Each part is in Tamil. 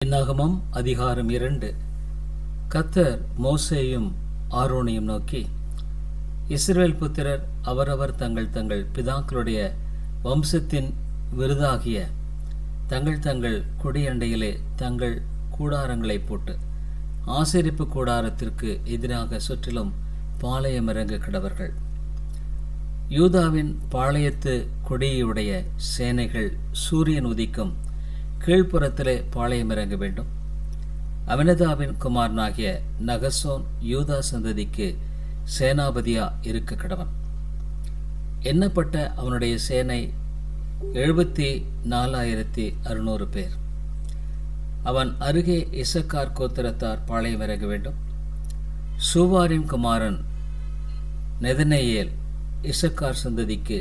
என்னாகமம் அதிகாரம் 2. கர்த்தர் மோசேயும் ஆரோனையும் நோக்கி, இஸ்ரவேல் புத்திரர் அவரவர் தங்கள் தங்கள் பிதாக்களுடைய வம்சத்தின் விருதாகிய தங்கள் தங்கள் கொடியண்டையிலே தங்கள் கூடாரங்களை போட்டு ஆசரிப்பு கூடாரத்திற்கு எதிராக சுற்றிலும் பாளையம் இறங்க கடவர்கள். யூதாவின் பாளையத்து கொடியுடைய சேனைகள் சூரியன் உதிக்கும் கீழ்ப்புறத்திலே பாளையம் இறங்க வேண்டும். அமினதாவின் குமாரனாகிய நகசோன் யூதா சந்ததிக்கு சேனாபதியா இருக்க கடவன். எண்ணப்பட்ட அவனுடைய சேனை 74,600 பேர். அவன் அருகே இசக்கார் கோத்திரத்தார் பாளையம் இறங்க வேண்டும். சூவாரின் குமாரன் நெதனெயேல் இசக்கார் சந்ததிக்கு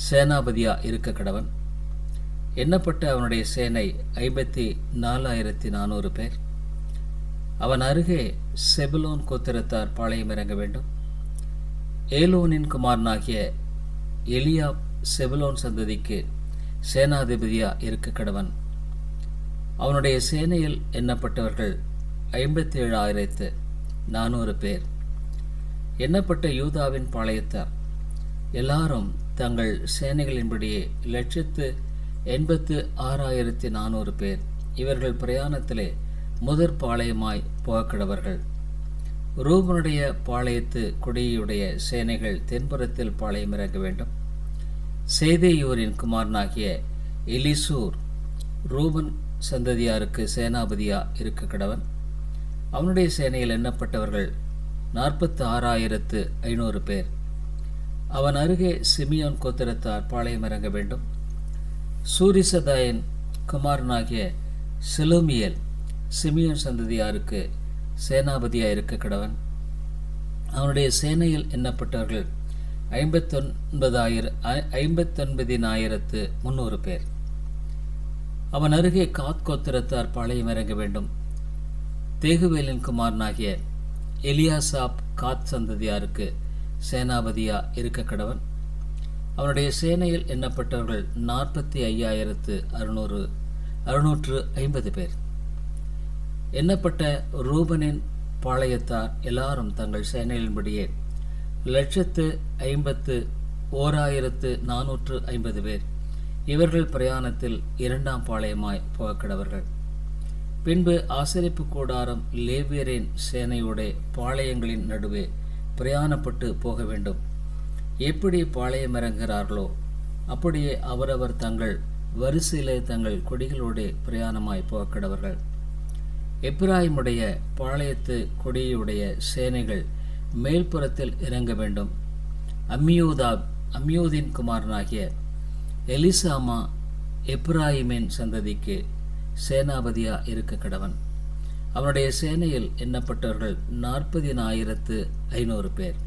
சேனாபதியா இருக்க கடவன். எண்ணப்பட்ட அவனுடைய சேனை 54,400 பேர். அவன் அருகே செபுலோன் கோத்திரத்தார் பாளையம் இறங்க வேண்டும். ஏலோனின் குமாரனாகிய எலியாப் செபுலோன் சந்ததிக்கு சேனாதிபதியா இருக்க கடவன். அவனுடைய சேனையில் எண்ணப்பட்டவர்கள் 57,400 பேர். எண்ணப்பட்ட யூதாவின் பாளையத்தார் எல்லாரும் தங்கள் சேனைகளின்படியே 186,400 பேர். இவர்கள் பிரயாணத்திலே முதற் பாளையமாய் போகக்கடவர்கள். ரூபனுடைய பாளையத்து கொடியுடைய சேனைகள் தென்புறத்தில் பாளையம் இறங்க வேண்டும். சேதேயூரின் குமாரனாகிய எலிசூர் ரூபன் சந்ததியாருக்கு சேனாபதியா இருக்க கடவன். அவனுடைய சேனையில் எண்ணப்பட்டவர்கள் 46,500 பேர். அவன் அருகே சிமியோன் கோத்திரத்தார் பாளையம் இறங்க வேண்டும். சூரிசதாயின் குமாரனாகிய செலூமியேல் சிமியோன் சந்ததியாருக்கு சேனாபதியா இருக்க கடவன். அவனுடைய சேனையில் எண்ணப்பட்டவர்கள் 59,300 பேர். அவன் அருகே காத் கோத்திரத்தார் பாளையம் இறங்க வேண்டும். தேகுவேலின் குமாரனாகிய எலியாசாப் காத் சந்ததியாருக்கு சேனாபதியா இருக்க கடவன். அவனுடைய சேனையில் எண்ணப்பட்டவர்கள் 45,650 பேர். எண்ணப்பட்ட ரூபனின் பாளையத்தார் எல்லாரும் தங்கள் சேனைகளின்படியே 151,450 பேர். இவர்கள் பிரயாணத்தில் 2ஆம் பாளையமாய் போகக்கடவர்கள். பின்பு ஆசரிப்பு கூடாரம் லேவியரின் சேனையுடைய பாளையங்களின் நடுவே பிரயாணப்பட்டு போக வேண்டும். எப்படி பாளையம் இறங்குகிறார்களோ அப்படியே அவரவர் தங்கள் வரிசையிலே தங்கள் கொடிகளோடு பிரயாணமாய் போகக்கடவர்கள். எப்பிராயிமுடைய பாளையத்து கொடியுடைய சேனைகள் மேல்புறத்தில் இறங்க வேண்டும். அம்மியூதின் குமாரனாகிய எலிசாமா எப்பிராயிமின் சந்ததிக்கு சேனாபதியா இருக்க கடவன். அவனுடைய சேனையில் எண்ணப்பட்டவர்கள் 40,500 பேர்.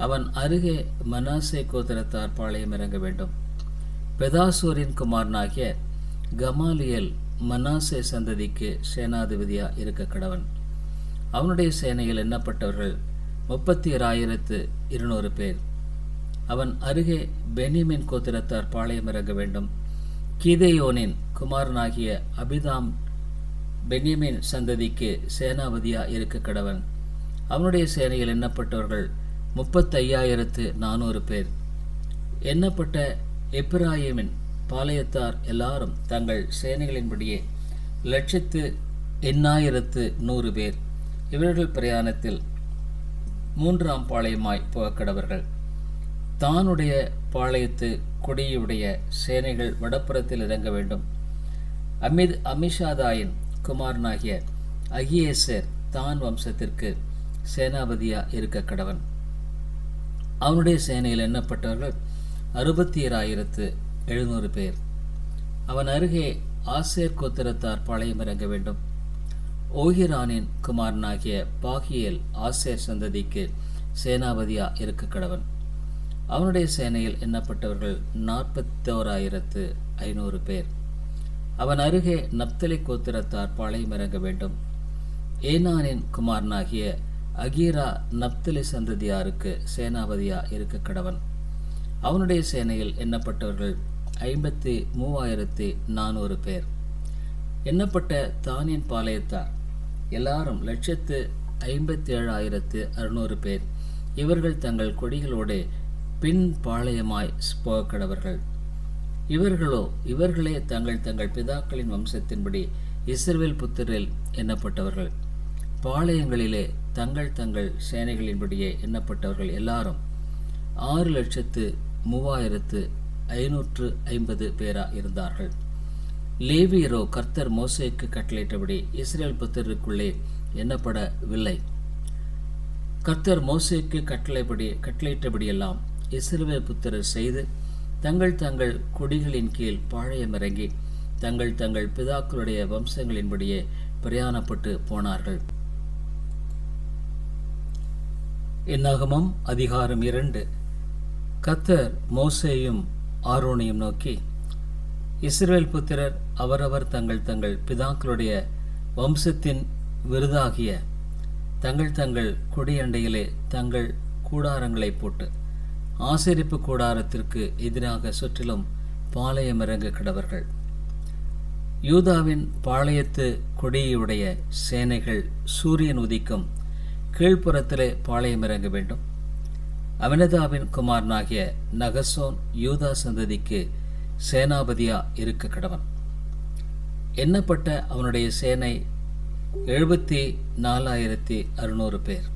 அவன் அருகே மனாசே கோத்திரத்தார் பாளையம் இறங்க வேண்டும். பெதாசூரின் குமாரனாகிய கமாலியேல் மனாசே சந்ததிக்கு சேனாதிபதியா இருக்க கடவன். அவனுடைய சேனையில் எண்ணப்பட்டவர்கள் 32,200 பேர். அவன் அருகே பென்யமீன் கோத்திரத்தார் பாளையம் இறங்க வேண்டும். கீதேயோனின் குமாரனாகிய அபிதாம் பென்யமீன் சந்ததிக்கு சேனாபதியா இருக்க கடவன். அவனுடைய சேனையில் எண்ணப்பட்டவர்கள் 35,400 பேர். எண்ணப்பட்ட எப்பிராயிமின் பாளையத்தார் எல்லாரும் தங்கள் சேனைகளின்படியே 108,100 பேர். இவர்கள் பிரயாணத்தில் 3ஆம் பாளையமாய் போகக்கடவர்கள். தானுடைய பாளையத்து கொடியுடைய சேனைகள் வடப்புறத்தில் இறங்க வேண்டும். அமிஷாதாயின் குமாரனாகிய அகியேசர் தான் வம்சத்திற்கு சேனாபதியா இருக்க கடவன். அவனுடைய சேனையில் எண்ணப்பட்டவர்கள் 67,700 பேர். அவன் அருகே ஆசேர் கோத்திரத்தார் பாளையம் இறங்க வேண்டும். ஓகிரானின் குமாரனாகிய பாகியேல் ஆசேர் சந்ததிக்கு சேனாபதியா இருக்க கடவன். அவனுடைய சேனையில் எண்ணப்பட்டவர்கள் 41,500 பேர். அவன் அருகே நப்தலி கோத்திரத்தார் பாளையம் இறங்க வேண்டும். ஏனானின் குமாரனாகிய அகீரா நப்தலி சந்ததியாருக்கு சேனாபதியா இருக்க கடவன். அவனுடைய சேனையில் எண்ணப்பட்டவர்கள் 53,400 பேர். எண்ணப்பட்ட தானின் பாளையத்தார் எல்லாரும் 1,57,600 பேர். இவர்கள் தங்கள் கொடிகளோடு பின் பாளையமாய் போகக்கடவர்கள். இவர்களே தங்கள் தங்கள் பிதாக்களின் வம்சத்தின்படி இஸ்ரவேல் புத்திரில் எண்ணப்பட்டவர்கள். பாளையங்களிலே தங்கள் தங்கள் சேனைகளின்படியே எண்ணப்பட்டவர்கள் எல்லாரும் 6,03,550 பேரா இருந்தார்கள். லேவியரோ கர்த்தர் மோசேக்கு கட்டளையிட்டபடி இஸ்ரவேல் புத்திரருக்குள்ளே எண்ணப்படவில்லை. கர்த்தர் மோசேக்கு கட்டளையிட்டபடியெல்லாம் இஸ்ரவேல் புத்திரர் செய்து தங்கள் தங்கள் கொடிகளின் கீழ் பாளையமிறங்கி தங்கள் தங்கள் பிதாக்களுடைய வம்சங்களின்படியே பிரயாணப்பட்டு போனார்கள். என்னாகமம் அதிகாரம் 2. கர்த்தர் மோசேயும் ஆரோனையும் நோக்கி, இஸ்ரவேல் புத்திரர் அவரவர் தங்கள் தங்கள் பிதாக்களுடைய வம்சத்தின் விருதாகிய தங்கள் தங்கள் கொடியண்டையிலே தங்கள் கூடாரங்களை போட்டு ஆசரிப்பு கூடாரத்திற்கு எதிராக சுற்றிலும் பாளையமிறங்க கடவர்கள். யூதாவின் பாளையத்து கொடியுடைய சேனைகள் சூரியன் உதிக்கும் கீழ்ப்புறத்திலே பாளையமிறங்க வேண்டும். அமினதாவின் குமாரனாகிய நகசோன் யூதா சந்ததிக்கு சேனாபதியா இருக்க கடவன். எண்ணப்பட்ட அவனுடைய சேனை 74,600 பேர்.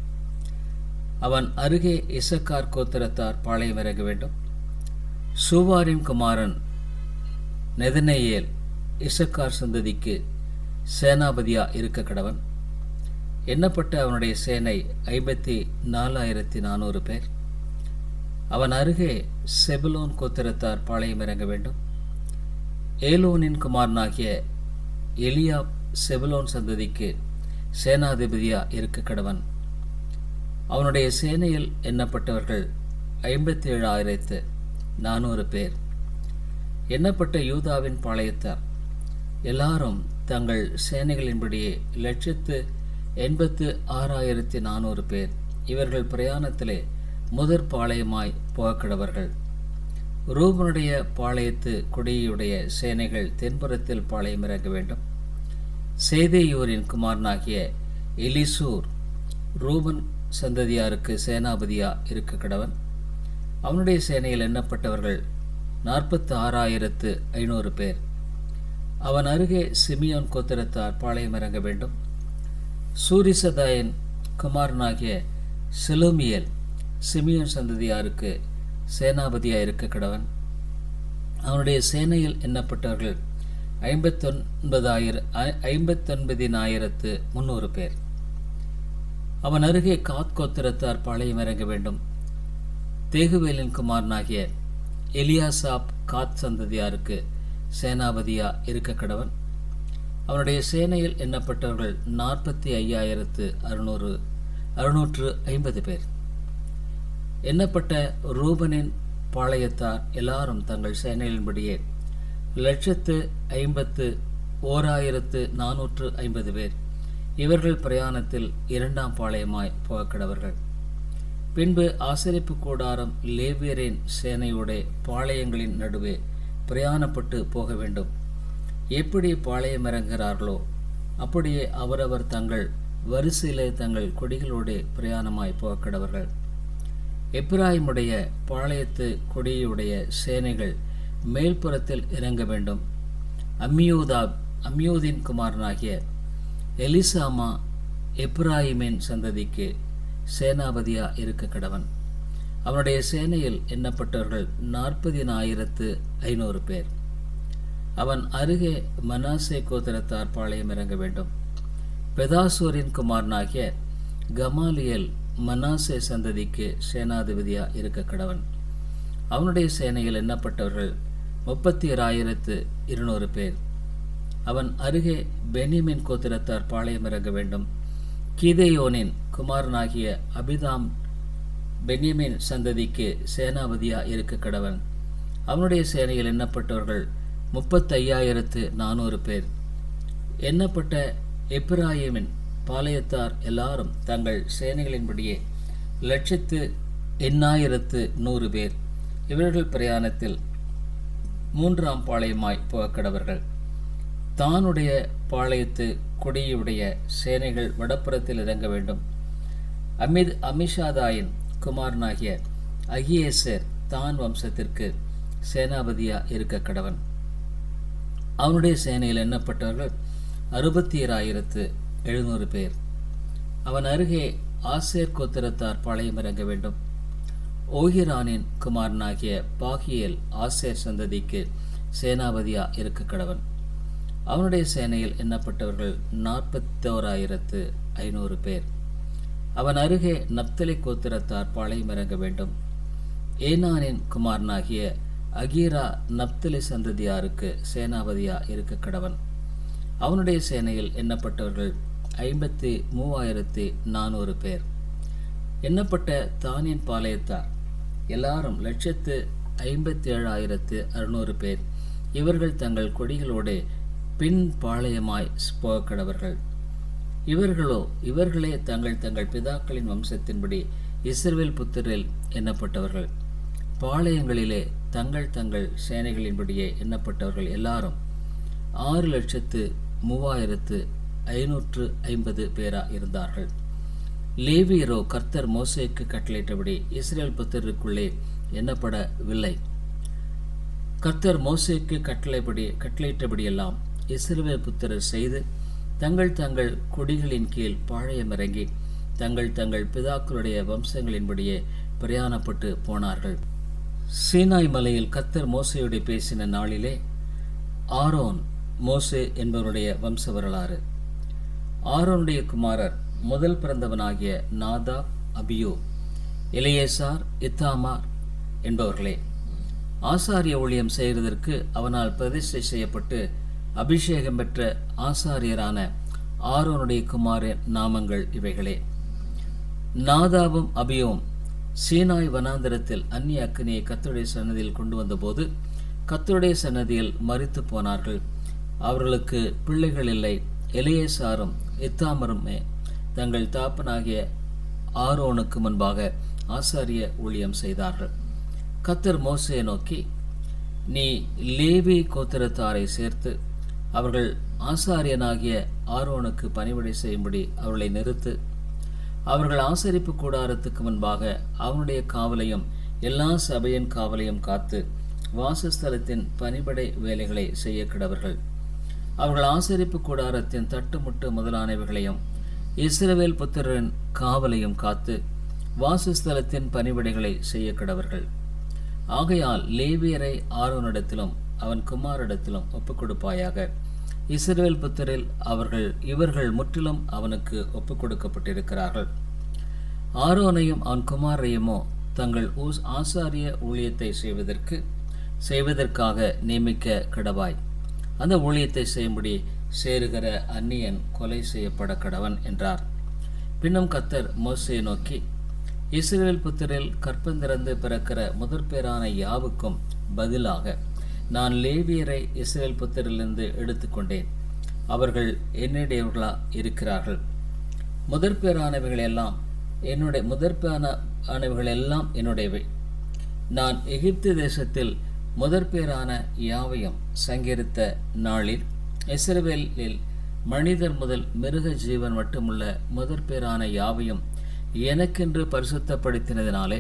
அவன் அருகே இசக்கார் கோத்திரத்தார் பாளையமிறங்க வேண்டும். சூவாரின் குமாரன் நெதனேயேல் இசக்கார் சந்ததிக்கு சேனாபதியா இருக்க கடவன். எண்ணப்பட்ட அவனுடைய சேனை 54,400 பேர். அவன் அருகே செபுலோன் கோத்திரத்தார் பாளையமிறங்க வேண்டும். ஏலோனின் குமாரனாகிய எலியாப் செபுலோன் சந்ததிக்கு சேனாதிபதியா இருக்க கடவன். அவனுடைய சேனையில் எண்ணப்பட்டவர்கள் 57,400 பேர். எண்ணப்பட்ட யூதாவின் பாளையத்தார் எல்லாரும் தங்கள் சேனைகளின்படியே 1,86,400 பேர். இவர்கள் பிரயாணத்திலே முதற் பாளையமாய் போகக்கடவர்கள். ரூபனுடைய பாளையத்து கொடியுடைய சேனைகள் தென்புறத்தில் பாளையமிறங்க வேண்டும். சேதேயூரின் குமாரனாகிய எலிசூர் ரூபன் சந்ததியாருக்கு சேனாபதியா இருக்க கடவன். அவனுடைய சேனையில் எண்ணப்பட்டவர்கள் 46,500 பேர். அவன் அருகே சிமியோன் கோத்திரத்தார் பாளையமிறங்க வேண்டும். சூரிசதாயின் குமாரனாகிய செலோமியேல் சிமியோன் சந்ததியாருக்கு சேனாபதியா இருக்க கடவன். அவனுடைய சேனையில் எண்ணப்பட்டவர்கள் 59,300 பேர். அவன் அருகே காத் கோத்திரத்தார் பாளையமிறங்க வேண்டும். தேகுவேலின் குமாரனாகிய எலியாசாப் காத் சந்ததியாருக்கு சேனாபதியா இருக்க கடவன். அவனுடைய சேனையில் எண்ணப்பட்டவர்கள் 45,650 பேர். எண்ணப்பட்ட ரூபனின் பாளையத்தார் எல்லாரும் தங்கள் சேனைகளின்படியே 1,51,450 பேர். இவர்கள் பிரயாணத்தில் 2ஆம் பாளையமாய் போகக்கடவர்கள். பின்பு ஆசரிப்பு கூடாரம் லேவியரின் சேனையுடைய பாளையங்களின் நடுவே பிரயாணப்பட்டு போக வேண்டும். எப்படி பாளையமிறங்குகிறார்களோ அப்படியே அவரவர் தங்கள் வரிசையிலே தங்கள் கொடிகளோடு பிரயாணமாய் போகக்கடவர்கள். எப்பிராயிமுடைய பாளையத்து கொடியுடைய சேனைகள் மேல்புறத்தில் இறங்க வேண்டும். அம்மியூதின் குமாரனாகிய எலிசாமா எப்பிராயிமின் சந்ததிக்கு சேனாபதியா இருக்க கடவன். அவனுடைய சேனையில் எண்ணப்பட்டவர்கள் 40,500 பேர். அவன் அருகே மனாசே கோத்திரத்தார் பாளையமிறங்க வேண்டும். பெதாசூரின் குமாரனாகிய கமாலியல் மனாசே சந்ததிக்கு சேனாதிபதியா இருக்க கடவன். அவனுடைய சேனையில் எண்ணப்பட்டவர்கள் 31,200 பேர். அவன் அருகே பென்யமீன் கோத்திரத்தார் பாளையமிறங்க வேண்டும். கீதேயோனின் குமாரனாகிய அபிதாம் பென்யமீன் சந்ததிக்கு சேனாபதியா இருக்க கடவன். அவனுடைய சேனையில் எண்ணப்பட்டவர்கள் 35,400 பேர். எண்ணப்பட்ட எப்பிராயிமின் பாளையத்தார் எல்லாரும் தங்கள் சேனைகளின்படியே 1,08,100 பேர். இவர்கள் பிரயாணத்தில் 3ஆம் பாளையமாய் போகக்கடவர்கள். தானுடைய பாளையத்து கொடியுடைய சேனைகள் வடப்புறத்தில் இறங்க வேண்டும். அமிஷாதாயின் குமாரனாகிய அகியேசர் தான் வம்சத்திற்கு சேனாபதியா இருக்க கடவன். அவனுடைய சேனையில் எண்ணப்பட்டவர்கள் 67,700 பேர். அவன் அருகே ஆசேர் கோத்திரத்தார் பாளையம் இறங்க வேண்டும். ஓகிரானின் குமாரனாகிய பாகியேல் ஆசேர் சந்ததிக்கு சேனாபதியா இருக்க கடவன். அவனுடைய சேனையில் எண்ணப்பட்டவர்கள் 41,500 பேர். அவன் அருகே நப்தலி கோத்திரத்தார் பாளையம் இறங்க வேண்டும். ஏனானின் குமாரனாகிய அகீரா நப்தலி சந்ததியாருக்கு சேனாபதியா இருக்க கடவன். அவனுடைய சேனையில் எண்ணப்பட்டவர்கள் 53,400 பேர். எண்ணப்பட்ட தானின் பாளையத்தார் எல்லாரும் 1,57,600 பேர். இவர்கள் தங்கள் கொடிகளோடு பின் பாளையமாய் போக கடவர்கள். இவர்களே தங்கள் பிதாக்களின் வம்சத்தின்படி இஸ்ரவேல் புத்திரில் எண்ணப்பட்டவர்கள். பாளையங்களிலே தங்கள் சேனைகளின்படியே எண்ணப்பட்டவர்கள் எல்லாரும் 6,03,550 பேரா இருந்தார்கள். லேவியரோ கர்த்தர் மோசேக்கு கட்டளையிட்டபடி இஸ்ரவேல் புத்திரருக்குள்ளே எண்ணப்படவில்லை. கர்த்தர் மோசேக்கு கட்டளையிட்டபடியெல்லாம் இஸ்ரவேல் புத்திரர் செய்து தங்கள் கொடிகளின் கீழ் பாளையமிறங்கி தங்கள் பிதாக்களுடைய வம்சங்களின்படியே பிரயாணப்பட்டு போனார்கள். சீனாய் மலையில் கர்த்தர் மோசேயோடு பேசின நாளிலே ஆரோன் மோசே என்பவருடைய வம்ச வரலாறு. ஆரோனுடைய குமாரர் முதல் பிறந்தவனாகிய நாதாப், அபியூ, எலியேசார், இத்தாமார் என்பவர்களே. ஆசாரிய ஊழியம் செய்வதற்கு அவனால் பிரதிஷ்டை செய்யப்பட்டு அபிஷேகம் பெற்ற ஆசாரியரான ஆரோனுடைய குமாரன் நாமங்கள் இவைகளே. நாதாபும் அபியும் சீனாய் வனாந்தரத்தில் அந்நிய அக்கினியை கர்த்தருடைய சன்னதியில் கொண்டு வந்தபோது கர்த்தருடைய சன்னதியில் மரித்து போனார்கள். அவர்களுக்கு பிள்ளைகள் இல்லை. எலியேசாரும் இத்தாமருமே தங்கள் தாப்பனாகிய ஆரோனுக்கு முன்பாக ஆசாரிய ஊழியம் செய்தார்கள். கர்த்தர் மோசேயை நோக்கி, நீ லேவி கோத்திரத்தாரை சேர்த்து அவர்கள் ஆசாரியனாகிய ஆரோனுக்கு பணிவிடை செய்யும்படி அவர்களை நிறுத்து. அவர்கள் ஆசரிப்பு கூடாரத்துக்கு முன்பாக அவனுடைய காவலையும் எல்லா சபையின் காவலையும் காத்து வாசஸ்தலத்தின் பணிபடை வேலைகளை செய்ய கிடவர்கள். அவர்கள் ஆசரிப்பு கூடாரத்தின் தட்டுமுட்டு முதலானவைகளையும் இஸ்ரவேல் புத்திரரின் காவலையும் காத்து வாசஸ்தலத்தின் பணிவிடைகளை செய்ய கிடவர்கள். ஆகையால் லேவியரை ஆரோனிடத்திலும் அவன் குமாரிடத்திலும் ஒப்புக் கொடுப்பாயாக. இஸ்ரவேல் புத்திரில் இவர்கள் முற்றிலும் அவனுக்கு ஒப்புக் கொடுக்கப்பட்டிருக்கிறார்கள். ஆரோனையும் அவன் குமாரையுமோ தங்கள் ஆசாரிய ஊழியத்தை செய்வதற்காக நியமிக்க கடவாய். அந்த ஊழியத்தை செய்யும்படி சேருகிற அந்நியன் கொலை செய்யப்பட கடவன் என்றார். பின்னும் கர்த்தர் மோசேயை நோக்கி, இஸ்ரவேல் புத்திரில் கற்பந்திறந்து பிறக்கிற முதற்பேரான யாவுக்கும் பதிலாக நான் லேவியரை இஸ்ரவேல் புத்திரிலிருந்து எடுத்துக்கொண்டேன். அவர்கள் என்னுடையவர்களா இருக்கிறார்கள். முதற்பேரானவைகள் எல்லாம் என்னுடையவை. நான் எகிப்து தேசத்தில் முதற்பேரான யாவையும் சங்கரித்த நாளில் இஸ்ரவேலில் மனிதர் முதல் மிருக ஜீவன் மட்டுமுள்ள முதற்பேரான யாவையும் எனக்கென்று பரிசுத்தப்படுத்தினதினாலே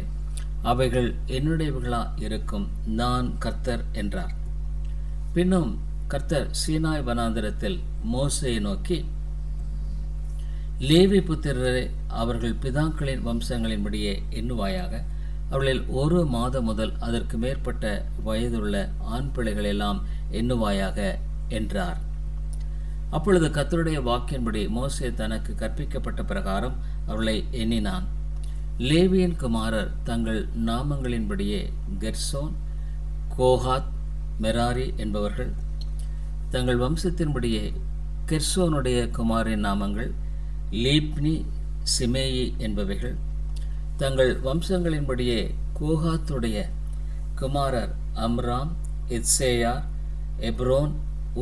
அவைகள் என்னுடையவர்களா இருக்கும். நான் கர்த்தர் என்றார். பின்னும் கர்த்தர் சீனாய் வனாந்தரத்தில் மோசேயை நோக்கி, லேவி புத்திரரை அவர்கள் பிதாக்களின் வம்சங்களின்படியே எண்ணுவாயாக. அவர்களில் 1 மாதம் முதல் அதற்கு மேற்பட்ட வயதுள்ள ஆண் பிள்ளைகளெல்லாம் எண்ணுவாயாக என்றார். அப்பொழுது கர்த்தருடைய வாக்கின்படி மோசே தனக்கு கற்பிக்கப்பட்ட பிரகாரம் அவர்களை எண்ணினான். லேவியின் குமாரர் தங்கள் நாமங்களின்படியே கெர்சோன், கோஹாத், மெராரி என்பவர்கள். தங்கள் வம்சத்தின்படியே கெர்சோனுடைய குமாரின் நாமங்கள் லீப்னி, சிமேயி என்பவைகள். தங்கள் வம்சங்களின்படியே கோஹாத்துடைய குமாரர் அம்ராம், இத்சேயார், எப்ரோன்,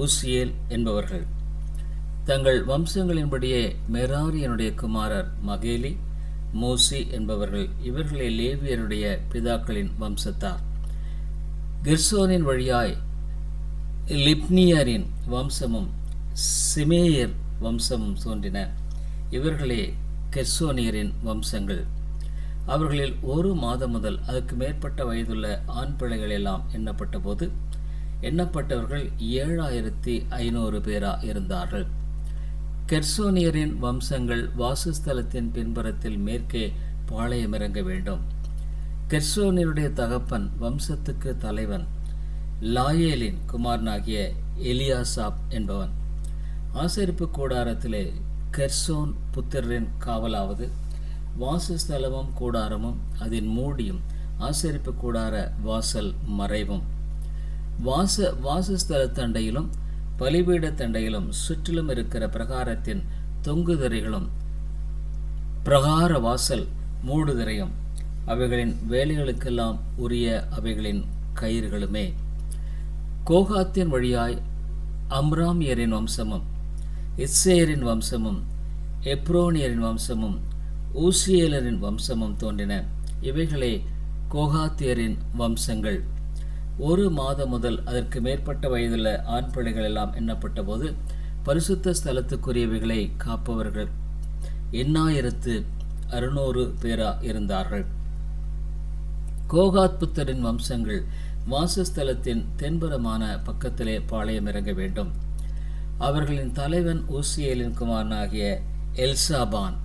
ஊசியேல் என்பவர்கள். தங்கள் வம்சங்களின்படியே மெராரியனுடைய குமாரர் மகேலி, மூசி என்பவர்கள். இவர்களே லேவியருடைய பிதாக்களின் வம்சத்தார். கெர்சோனின் வழியாய் லிப்னியரின் வம்சமும் சிமேயர் வம்சமும் தோன்றின. இவர்களே கெர்சோனியரின் வம்சங்கள். அவர்களில் 1 மாதம் முதல் அதற்கு மேற்பட்ட வயதுள்ள ஆண் பிள்ளைகள் எல்லாம் எண்ணப்பட்ட போது எண்ணப்பட்டவர்கள் 7500 பேரா இருந்தார்கள். கெர்சோனியரின் வம்சங்கள் வாசஸ்தலத்தின் பின்புறத்தில் மேற்கே பாளையமிறங்க வேண்டும். கெர்சோனியருடைய தகப்பன் வம்சத்துக்கு தலைவன் லாயேலின் குமாரனாகிய எலியாசாப் என்பவன். ஆசரிப்பு கூடாரத்திலே கெர்சோன் புத்திரரின் காவலாவது வாசஸ்தலமும் கூடாரமும் அதன் மூடியும் ஆசரிப்பு கூடார வாசல் மறைவும் வாசஸ்தல தண்டையிலும் பலிபீட தண்டையிலும் சுற்றிலும் இருக்கிற பிரகாரத்தின் தொங்குதிரைகளும் பிரகார வாசல் மூடுதிரையும் அவைகளின் வேலைகளுக்கெல்லாம் உரிய அவைகளின் கயிறுகளுமே. கோகாத்தின் வழியாய் அம்ராமியரின் வம்சமும் இத்சேரின் வம்சமும் எப்ரோனியரின் வம்சமும் ஊசியேலரின் வம்சமும் தோன்றின. இவைகளே கோகாத்தியரின் வம்சங்கள். 1 மாதம் முதல் அதற்கு மேற்பட்ட வயதுள்ள ஆண் பிள்ளைகள் எல்லாம் எண்ணப்பட்ட போது பரிசுத்த ஸ்தலத்துக்குரியவைகளை காப்பவர்கள் 8600 பேரா இருந்தார்கள். கோகாத் புத்தரின் வம்சங்கள் வாசஸ்தலத்தின் தென்புறமான பக்கத்திலே பாளையமிறங்க வேண்டும். அவர்களின் தலைவன் ஊசியேலின் குமாரனாகிய எல்சாபான்.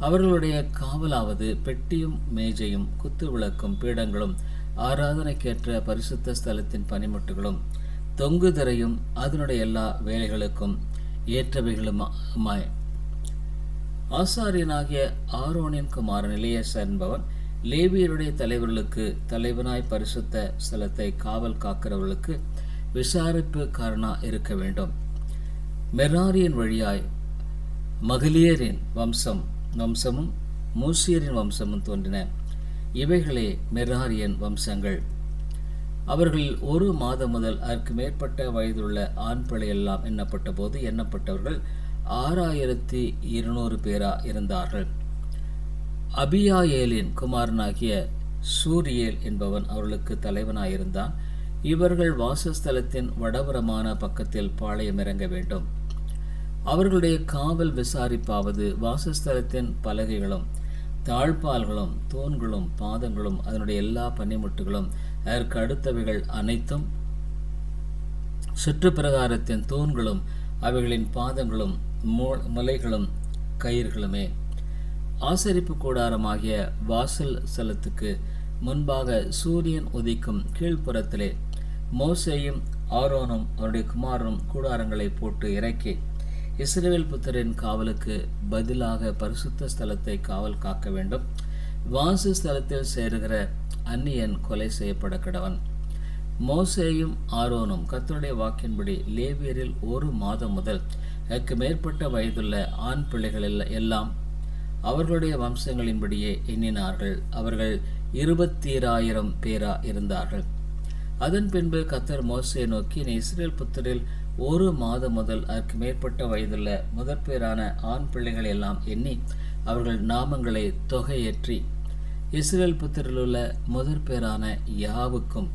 அவர்களுடைய காவலாவது பெட்டியும் மேஜையும் குத்துவிளக்கும் பீடங்களும் ஆராதனைக்கேற்ற பரிசுத்த ஸ்தலத்தின் பனிமுட்டுகளும் தொங்குதிரையும் அதனுடைய எல்லா வேலைகளுக்கும் ஏற்றவைகளுமாய். ஆசாரியனாகிய ஆரோனின் குமாரன் எலியாசார் என்பவன் லேவியருடைய தலைவர்களுக்கு தலைவனாய் பரிசுத்த ஸ்தலத்தை காவல் காக்கிறவர்களுக்கு விசாரிப்புக்காரனா இருக்க வேண்டும். மெராரியின் வழியாய் மகளியரின் வம்சமும் மூசியரின் வம்சமும் தோன்றின. இவைகளே மெராரியன் வம்சங்கள். அவர்களில் 1 மாதம் முதல் அதற்கு மேற்பட்ட வயதுள்ள ஆண் பிள்ளை எல்லாம் எண்ணப்பட்ட போது எண்ணப்பட்டவர்கள் 6200 பேரா இருந்தார்கள். அபியாயேலின் குமாரனாகிய சூரியேல் என்பவன் அவர்களுக்கு தலைவனாயிருந்தான். இவர்கள் வாசஸ்தலத்தின் வடபுறமான பக்கத்தில் பாளையமிறங்க வேண்டும். அவர்களுடைய காவல் விசாரிப்பாவது வாசஸ்தலத்தின் பலகைகளும் தாழ்பால்களும் தூண்களும் பாதங்களும் அதனுடைய எல்லா பனிமுட்டுகளும் அதற்கு அடுத்தவைகள் அனைத்தும் சுற்றுப்பிரகாரத்தின் தூண்களும் அவைகளின் பாதங்களும் முலைகளும் கயிறுகளுமே. ஆசரிப்பு கூடாரமாகிய வாசல் ஸ்தலத்துக்கு முன்பாக சூரியன் உதிக்கும் கீழ்ப்புறத்திலே மோசேயும் ஆரோனும் அவருடைய குமாரனும் கூடாரங்களை போட்டு இறக்கி இஸ்ரவேல் புத்திரரின் காவலுக்கு பதிலாக பரிசுத்த ஸ்தலத்தை காவல் காக்க வேண்டும். வாசஸ்தலத்தில் சேருகிற அந்நியன் கொலை செய்யப்பட கடவன். மோசேயும் ஆரோனும் கர்த்தருடைய வாக்கின்படி லேவியரில் 1 மாதம் முதல் அதற்கு மேற்பட்ட வயதுள்ள ஆண் பிள்ளைகள் எல்லாம் அவர்களுடைய வம்சங்களின்படியே எண்ணினார்கள். அவர்கள் 21000 பேரா இருந்தார்கள். அதன் பின்பு கர்த்தர் மோசேயை நோக்கி, நீ இஸ்ரவேல் புத்திரில் 1 மாதம் முதல் அதற்கு மேற்பட்ட வயதுள்ள முதற்பேரான ஆண் பிள்ளைகள் எல்லாம் எண்ணி அவர்கள் நாமங்களை தொகையேற்றி இஸ்ரவேல் புத்திரில் உள்ள முதற்பேரான யாவுக்கும்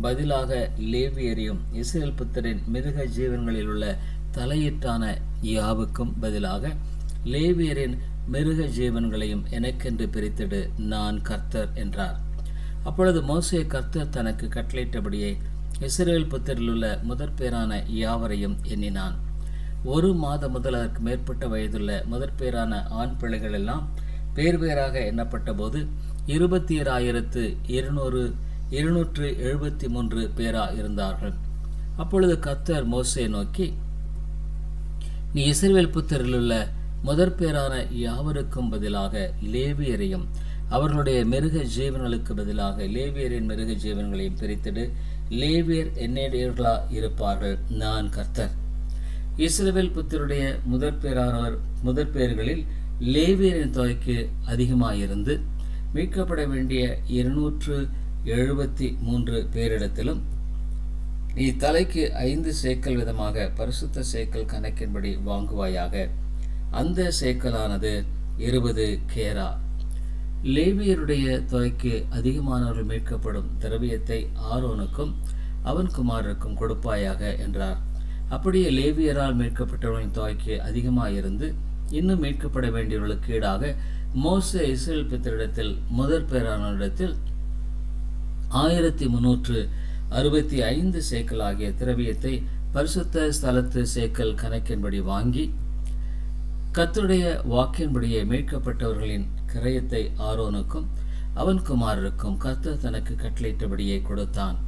பதிலாக லேவியரையும் இஸ்ரவேல் புத்திரின் மிருக ஜீவன்களில் உள்ள தலையீட்டான யாவுக்கும் பதிலாக லேவியரின் மிருக ஜீவன்களையும் எனக்கென்று பிரித்திடு, நான் கர்த்தர் என்றார். அப்பொழுது மோசே கர்த்தர் தனக்கு கட்டளையிட்டபடியே இஸ்ரவேல் புத்திரில் உள்ள முதற்பேரான யாவரையும் எண்ணினான். 1 மாதம் முதல் அதற்கு மேற்பட்ட வயதுள்ள முதற்பேரான ஆண் பிள்ளைகள் எல்லாம் பேர் பேராக எண்ணப்பட்ட போது 27273 பேரா இருந்தார்கள். அப்பொழுது கர்த்தர் மோசேயை நோக்கி, நீ இஸ்ரவேல் புத்திரில் உள்ள முதற்பேரான யாவருக்கும் பதிலாக லேவியரையும் அவர்களுடைய மிருக ஜீவன்களுக்கு பதிலாக லேவியரின் மிருக ஜீவன்களையும் பிரித்திடு, லேவியர் என்னுடையவர்களா இருப்பார்கள், நான் கர்த்தர். இஸ்ரவேல் புத்திரருடைய முதற்பேர்களில் லேவியரின் தொகைக்கு அதிகமாயிருந்து மீட்கப்பட வேண்டிய 273 பேரிடத்திலும் நீ தலைக்கு 5 சேக்கல் விதமாக பரிசுத்த சேக்கல் கணக்கின்படி வாங்குவாயாக. அந்த சேக்கலானது 20 கேரா. லேவியருடைய தொகைக்கு அதிகமானவர்கள் மீட்கப்படும் திரவியத்தை ஆரோனுக்கும் அவன் குமாரருக்கும் கொடுப்பாயாக என்றார். அப்படியே லேவியரால் மீட்கப்பட்டவர்களின் தொகைக்கு அதிகமாயிருந்து இன்னும் மீட்கப்பட வேண்டியவர்களுக்கு ஈடாக மோசே இஸ்ரவேல் பித்தரிடத்தில் முதற் பேரானவரிடத்தில் 1365 சேக்கல் ஆகிய திரவியத்தை பரிசுத்த ஸ்தலத்து சேக்கல் கணக்கின்படி வாங்கி கர்த்தருடைய வாக்கின்படியே மீட்கப்பட்டவர்களின் கிரயத்தை ஆரோனுக்கும் அவன் குமாரருக்கும் கர்த்தர் தனக்கு கட்டளையிட்டபடியே கொடுத்தான்.